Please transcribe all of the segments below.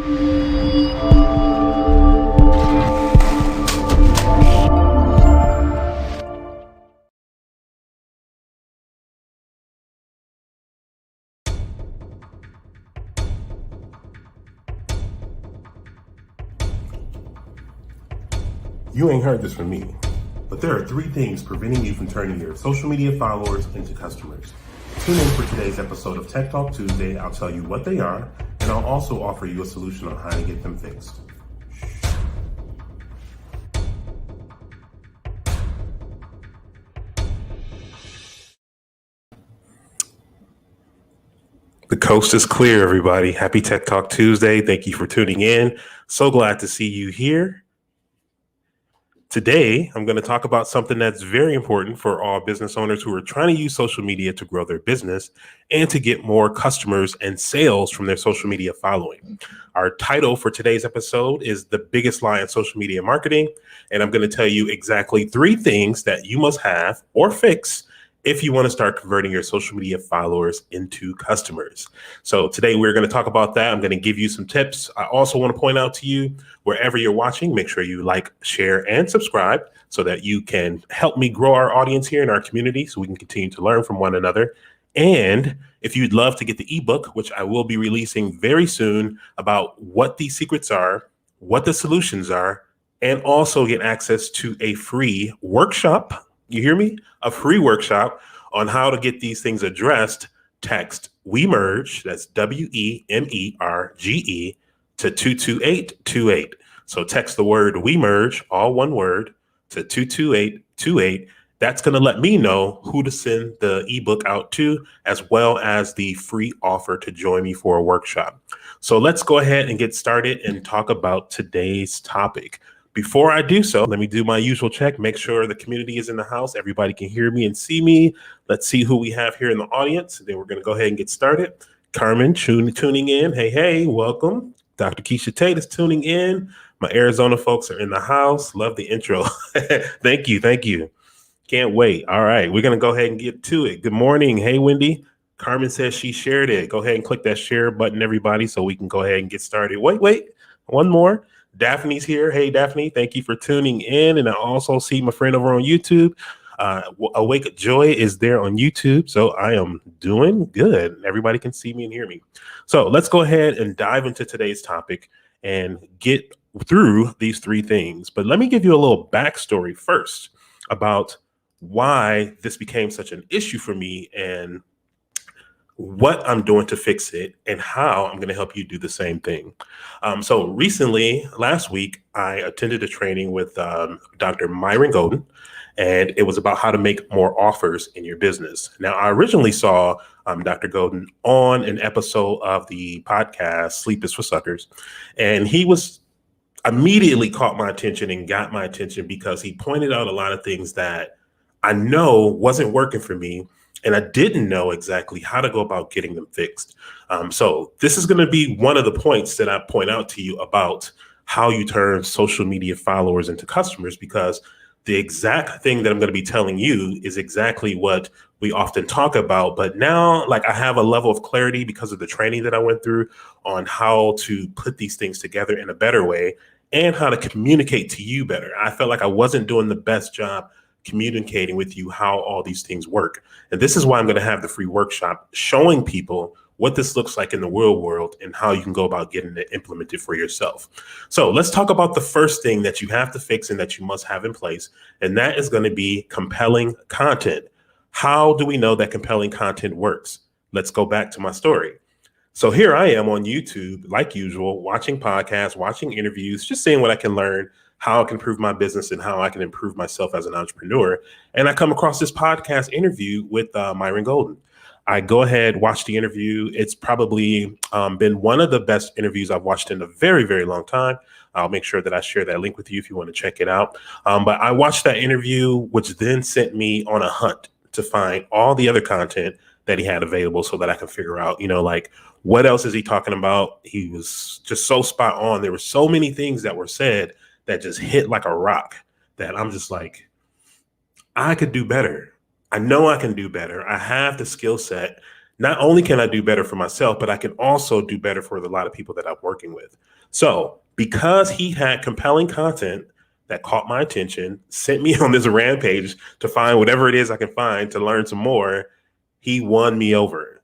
You ain't heard this from me, but there are 3 things preventing you from turning your social media followers into customers. Tune in for today's episode of Tech Talk Tuesday. I'll tell you what they are, and I'll also offer you a solution on how to get them fixed. The coast is clear, everybody. Happy Tech Talk Tuesday. Thank you for tuning in. So glad to see you here. Today, I'm going to talk about something that's very important for all business owners who are trying to use social media to grow their business and to get more customers and sales from their social media following. Our title for today's episode is The Biggest Lie in Social Media Marketing, and I'm going to tell you exactly 3 things that you must have or fix if you want to start converting your social media followers into customers. So today we're going to talk about that. I'm going to give you some tips. I also want to point out to you, wherever you're watching, make sure you like, share, and subscribe so that you can help me grow our audience here in our community so we can continue to learn from one another. And if you'd love to get the ebook, which I will be releasing very soon, about what these secrets are, what the solutions are, and also get access to a free workshop. You hear me? A free workshop on how to get these things addressed. Text WeMerge, that's WEMERGE, to 22828. So text the word WeMerge, all one word, to 22828. That's going to let me know who to send the ebook out to, as well as the free offer to join me for a workshop. So let's go ahead and get started and talk about today's topic. Before I do so, let me do my usual check, make sure the community is in the house. Everybody can hear me and see me. Let's see who we have here in the audience. Then we're going to go ahead and get started. Carmen tuning in. Hey, welcome. Dr. Keisha Tate is tuning in. My Arizona folks are in the house. Love the intro. Thank you. Can't wait. All right, we're going to go ahead and get to it. Good morning. Hey, Wendy. Carmen says she shared it. Go ahead and click that share button, everybody, so we can go ahead and get started. Wait. One more. Daphne's here. Hey, Daphne, thank you for tuning in. And I also see my friend over on YouTube. Awake Joy is there on YouTube. So I am doing good. Everybody can see me and hear me. So let's go ahead and dive into today's topic and get through these 3 things. But let me give you a little backstory first about why this became such an issue for me and what I'm doing to fix it and how I'm going to help you do the same thing. So recently, last week, I attended a training with Dr. Myron Golden, and it was about how to make more offers in your business. Now, I originally saw Dr. Golden on an episode of the podcast Sleep is for Suckers, and he was immediately caught my attention and got my attention because he pointed out a lot of things that I know wasn't working for me, and I didn't know exactly how to go about getting them fixed. So this is going to be one of the points that I point out to you about how you turn social media followers into customers, because the exact thing that I'm going to be telling you is exactly what we often talk about. But now, like, I have a level of clarity because of the training that I went through on how to put these things together in a better way and how to communicate to you better. I felt like I wasn't doing the best job communicating with you how all these things work. And this is why I'm going to have the free workshop showing people what this looks like in the real world and how you can go about getting it implemented for yourself. So let's talk about the first thing that you have to fix and that you must have in place. And that is going to be compelling content. How do we know that compelling content works? Let's go back to my story. So here I am on YouTube, like usual, watching podcasts, watching interviews, just seeing what I can learn, how I can improve my business and how I can improve myself as an entrepreneur. And I come across this podcast interview with Myron Golden. I go ahead, watch the interview. It's probably been one of the best interviews I've watched in a very, very long time. I'll make sure that I share that link with you if you want to check it out. But I watched that interview, which then sent me on a hunt to find all the other content that he had available so that I can figure out, like, what else is he talking about? He was just so spot on. There were so many things that were said that just hit like a rock that I'm just like, I could do better. I know I can do better. I have the skill set not only can I do better for myself, but I can also do better for a lot of people that I'm working with. So because he had compelling content that caught my attention, sent me on this rampage to find whatever it is I can find to learn some more, he won me over.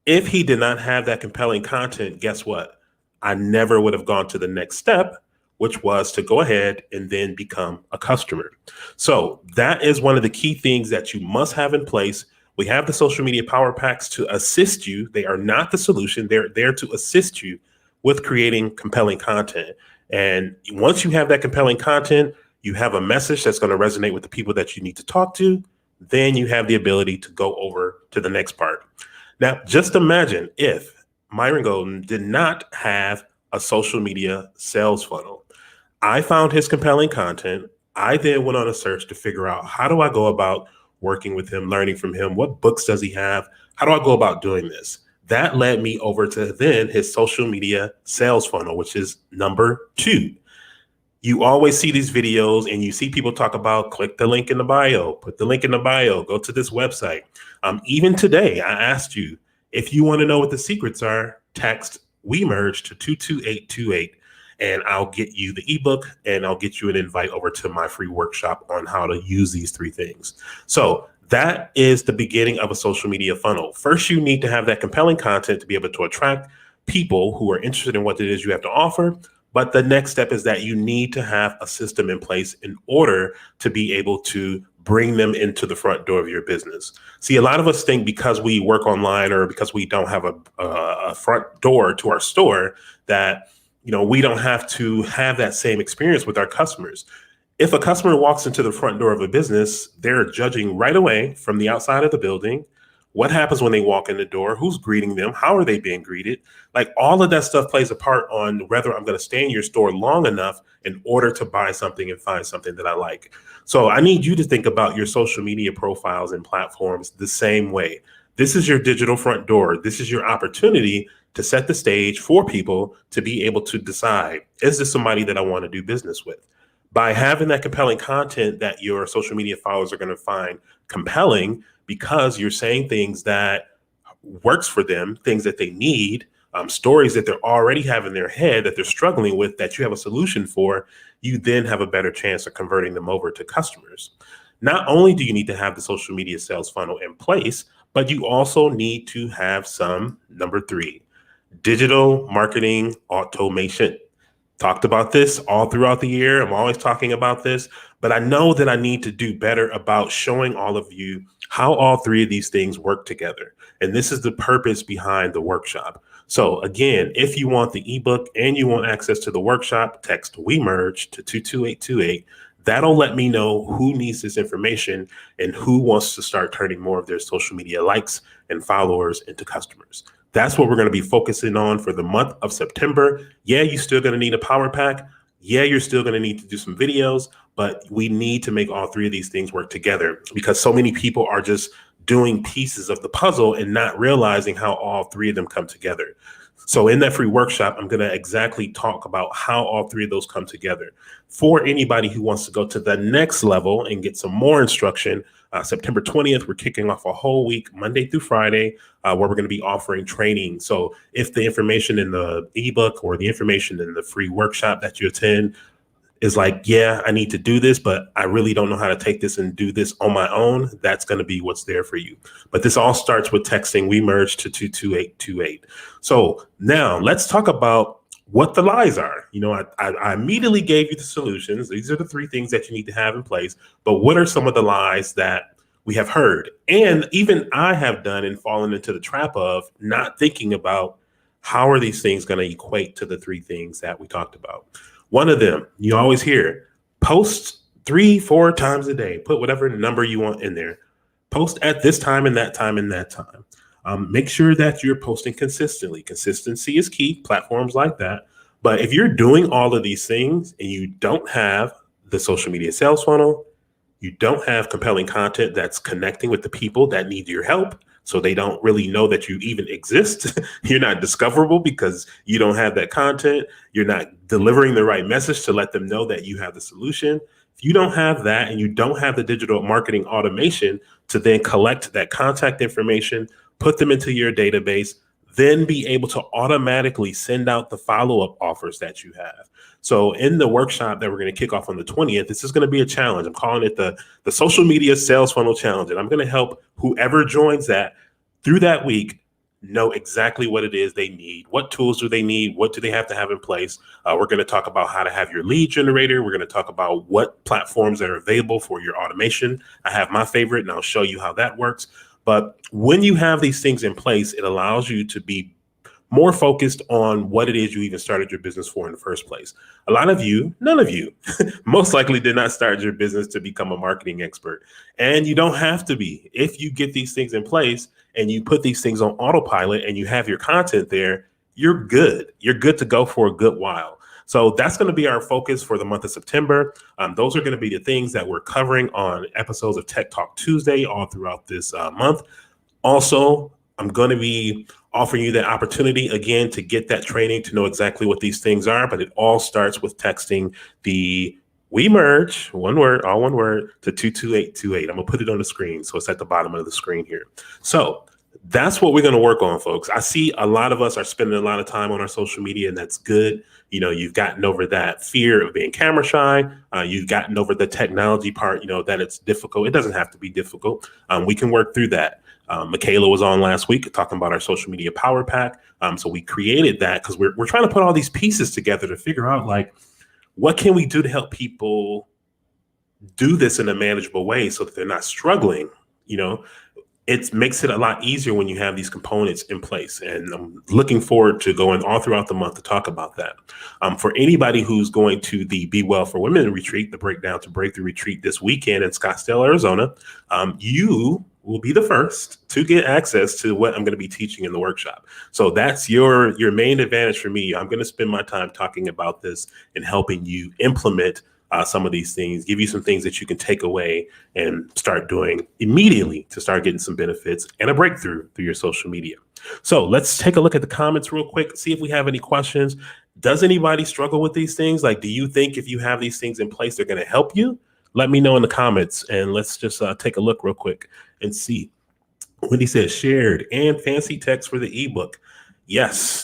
If he did not have that compelling content, guess what? I never would have gone to the next step, which was to go ahead and then become a customer. So that is one of the key things that you must have in place. We have the social media power packs to assist you. They are not the solution. They're there to assist you with creating compelling content. And once you have that compelling content, you have a message that's going to resonate with the people that you need to talk to. Then you have the ability to go over to the next part. Now, just imagine if Myron Golden did not have a social media sales funnel. I found his compelling content. I then went on a search to figure out, how do I go about working with him, learning from him? What books does he have? How do I go about doing this? That led me over to then his social media sales funnel, which is number 2. You always see these videos and you see people talk about click the link in the bio, put the link in the bio, go to this website. Even today, I asked you, if you want to know what the secrets are, text We Merge to 22828 and I'll get you the ebook and I'll get you an invite over to my free workshop on how to use these 3 things. So that is the beginning of a social media funnel. First, you need to have that compelling content to be able to attract people who are interested in what it is you have to offer. But the next step is that you need to have a system in place in order to be able to bring them into the front door of your business. See, a lot of us think because we work online or because we don't have a front door to our store that, we don't have to have that same experience with our customers. If a customer walks into the front door of a business, they're judging right away from the outside of the building. What happens when they walk in the door? Who's greeting them? How are they being greeted? Like all of that stuff plays a part on whether I'm going to stay in your store long enough in order to buy something and find something that I like. So I need you to think about your social media profiles and platforms the same way. This is your digital front door. This is your opportunity to set the stage for people to be able to decide, is this somebody that I want to do business with? By having that compelling content that your social media followers are going to find compelling, because you're saying things that works for them, things that they need, stories that they're already have in their head that they're struggling with, that you have a solution for, you then have a better chance of converting them over to customers. Not only do you need to have the social media sales funnel in place, but you also need to have some, number 3, digital marketing automation. Talked about this all throughout the year. I'm always talking about this, but I know that I need to do better about showing all of you how all 3 of these things work together. And this is the purpose behind the workshop. So again, if you want the ebook and you want access to the workshop, text We Merge to 22828. That'll let me know who needs this information and who wants to start turning more of their social media likes and followers into customers. That's what we're going to be focusing on for the month of September. Yeah, you're still going to need a power pack. Yeah, you're still going to need to do some videos, but we need to make all 3 of these things work together because so many people are just doing pieces of the puzzle and not realizing how all 3 of them come together. So in that free workshop, I'm going to exactly talk about how all 3 of those come together. For anybody who wants to go to the next level and get some more instruction, September 20th, we're kicking off a whole week, Monday through Friday, where we're going to be offering training. So if the information in the ebook or the information in the free workshop that you attend is like, yeah, I need to do this, but I really don't know how to take this and do this on my own, that's going to be what's there for you. But this all starts with texting We Merge to 22828. So now let's talk about what the lies are. I immediately gave you the solutions. These are the 3 things that you need to have in place. But what are some of the lies that we have heard? And even I have done and fallen into the trap of not thinking about how are these things going to equate to the 3 things that we talked about. One of them, you always hear, post 3-4 times a day. Put whatever number you want in there. Post at this time and that time and that time. Make sure that you're posting consistently. Consistency is key, platforms like that. But if you're doing all of these things and you don't have the social media sales funnel, you don't have compelling content that's connecting with the people that need your help, so they don't really know that you even exist. You're not discoverable because you don't have that content. You're not delivering the right message to let them know that you have the solution. If you don't have that and you don't have the digital marketing automation to then collect that contact information, put them into your database, then be able to automatically send out the follow-up offers that you have. So in the workshop that we're going to kick off on the 20th, this is going to be a challenge. I'm calling it the social media sales funnel challenge. And I'm going to help whoever joins that through that week know exactly what it is they need. What tools do they need? What do they have to have in place? We're going to talk about how to have your lead generator. We're going to talk about what platforms are available for your automation. I have my favorite, and I'll show you how that works. But when you have these things in place, it allows you to be more focused on what it is you even started your business for in the first place. A lot of you, none of you, most likely did not start your business to become a marketing expert. And you don't have to be. If you get these things in place and you put these things on autopilot and you have your content there, you're good. You're good to go for a good while. So that's going to be our focus for the month of September. Those are going to be the things that we're covering on episodes of Tech Talk Tuesday all throughout this month. Also, I'm going to be offering you that opportunity again to get that training to know exactly what these things are. But it all starts with texting the We Merge, one word, all one word, to 22828. I'm going to put it on the screen. So it's at the bottom of the screen here. So that's what we're going to work on, folks. I see a lot of us are spending a lot of time on our social media, and that's good. You know, you've gotten over that fear of being camera shy. You've gotten over the technology part, you know, that it's difficult. It doesn't have to be difficult. We can work through that. Michaela was on last week talking about our social media power pack. So we created that because we're trying to put all these pieces together to figure out, like, what can we do to help people do this in a manageable way so that they're not struggling. You know, it makes it a lot easier when you have these components in place. And I'm looking forward to going all throughout the month to talk about that. For anybody who's going to the Be Well for Women retreat, the Breakdown to Breakthrough retreat this weekend in Scottsdale, Arizona, you will be the first to get access to what I'm going to be teaching in the workshop. So that's your main advantage for me. I'm going to spend my time talking about this and helping you implement some of these things, give you some things that you can take away and start doing immediately to start getting some benefits and a breakthrough through your social media. So let's take a look at the comments real quick, see if we have any questions. Does anybody struggle with these things? Like, do you think if you have these things in place, they're going to help you? Let me know in the comments, and let's just take a look real quick and see. Wendy says shared and fancy text for the ebook. Yes.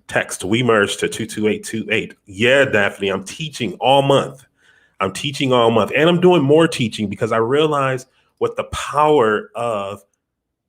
Text We Merge to 22828. Yeah, Daphne, I'm teaching all month. And I'm doing more teaching because I realize what the power of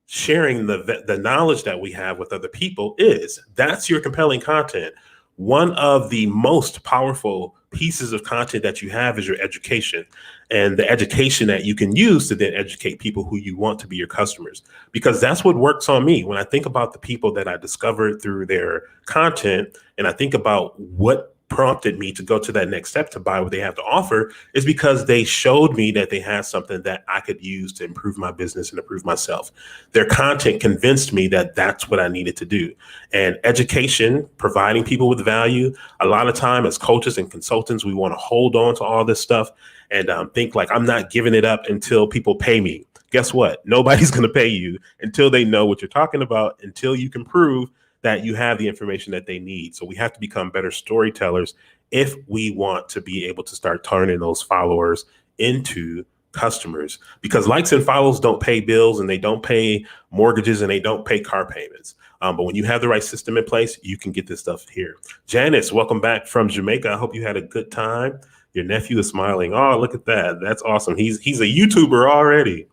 sharing the knowledge that we have with other people is. That's your compelling content. One of the most powerful pieces of content that you have is your education, and the education that you can use to then educate people who you want to be your customers, because that's what works on me. When I think about the people that I discovered through their content, and I think about what prompted me to go to that next step to buy what they have to offer, is because they showed me that they had something that I could use to improve my business and improve myself. Their content convinced me that that's what I needed to do. And education, providing people with value, a lot of time as coaches and consultants, we want to hold on to all this stuff and think like, I'm not giving it up until people pay me. Guess what? Nobody's going to pay you until they know what you're talking about, until you can prove that you have the information that they need. So we have to become better storytellers if we want to be able to start turning those followers into customers, because likes and follows don't pay bills, and they don't pay mortgages, and they don't pay car payments. But when you have the right system in place, you can get this stuff here. Janice, welcome back from Jamaica. I hope you had a good time. Your nephew is smiling. Oh, look at that. That's awesome. He's a YouTuber already.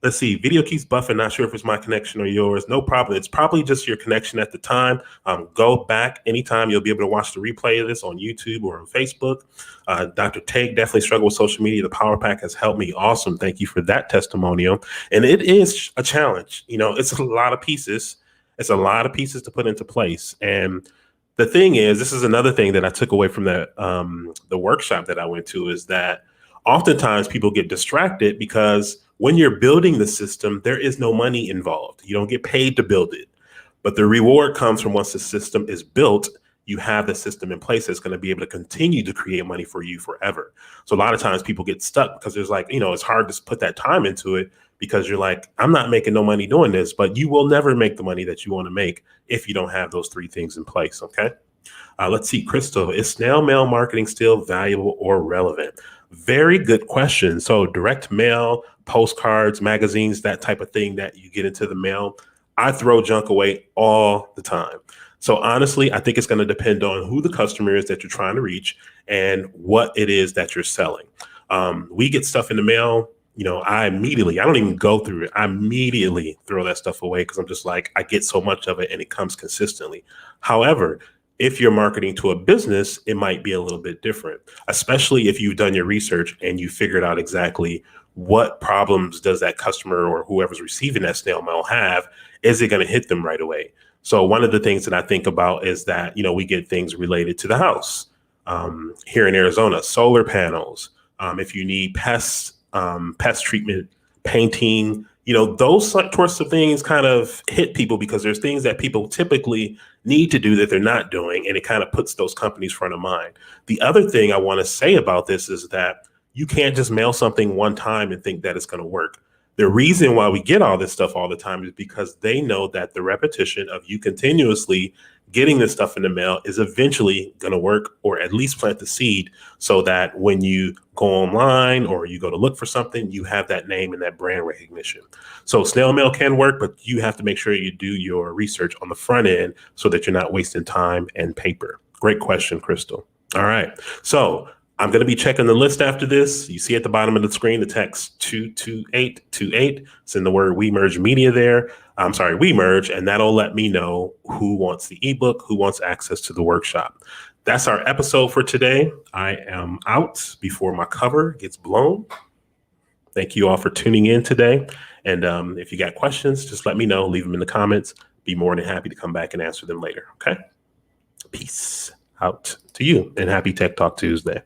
Let's see. Video keeps buffing. Not sure if it's my connection or yours. No problem. It's probably just your connection at the time. Go back anytime. You'll be able to watch the replay of this on YouTube or on Facebook. Dr. Take definitely struggle with social media. The Power Pack has helped me. Awesome. Thank you for that testimonial. And it is a challenge. You know, it's a lot of pieces. It's a lot of pieces to put into place. And the thing is, this is another thing that I took away from the workshop that I went to, is that oftentimes people get distracted because when you're building the system, there is no money involved. You don't get paid to build it. But the reward comes from once the system is built, you have the system in place that's going to be able to continue to create money for you forever. So a lot of times people get stuck because there's like, you know, it's hard to put that time into it because you're like, I'm not making no money doing this, but you will never make the money that you want to make if you don't have those three things in place. Okay. Let's see. Crystal, is snail mail marketing still valuable or relevant? Very good question. So direct mail postcards, magazines, that type of thing that you get into the mail. I throw junk away all the time. So honestly, I think it's going to depend on who the customer is that you're trying to reach and what it is that you're selling. We get stuff in the mail. I don't even go through it. I immediately throw that stuff away because I'm just like, I get so much of it and it comes consistently. However, if you're marketing to a business, it might be a little bit different, especially if you've done your research and you figured out exactly what problems does that customer or whoever's receiving that snail mail have. Is it going to hit them right away? So one of the things that I think about is that, we get things related to the house. Here in Arizona, solar panels. If you need pest treatment, painting, those sorts of things kind of hit people because there's things that people typically need to do that they're not doing. And it kind of puts those companies front of mind. The other thing I want to say about this is that you can't just mail something one time and think that it's going to work. The reason why we get all this stuff all the time is because they know that the repetition of you continuously getting this stuff in the mail is eventually going to work, or at least plant the seed so that when you go online or you go to look for something, you have that name and that brand recognition. So snail mail can work, but you have to make sure you do your research on the front end so that you're not wasting time and paper. Great question, Crystal. All right. So I'm going to be checking the list after this. You see at the bottom of the screen, the text 22828. Send the word We Merge Media there. I'm sorry, We Merge, and that'll let me know who wants the ebook, who wants access to the workshop. That's our episode for today. I am out before my cover gets blown. Thank you all for tuning in today. And if you got questions, just let me know. Leave them in the comments. Be more than happy to come back and answer them later. Okay? Peace out to you, and happy Tech Talk Tuesday.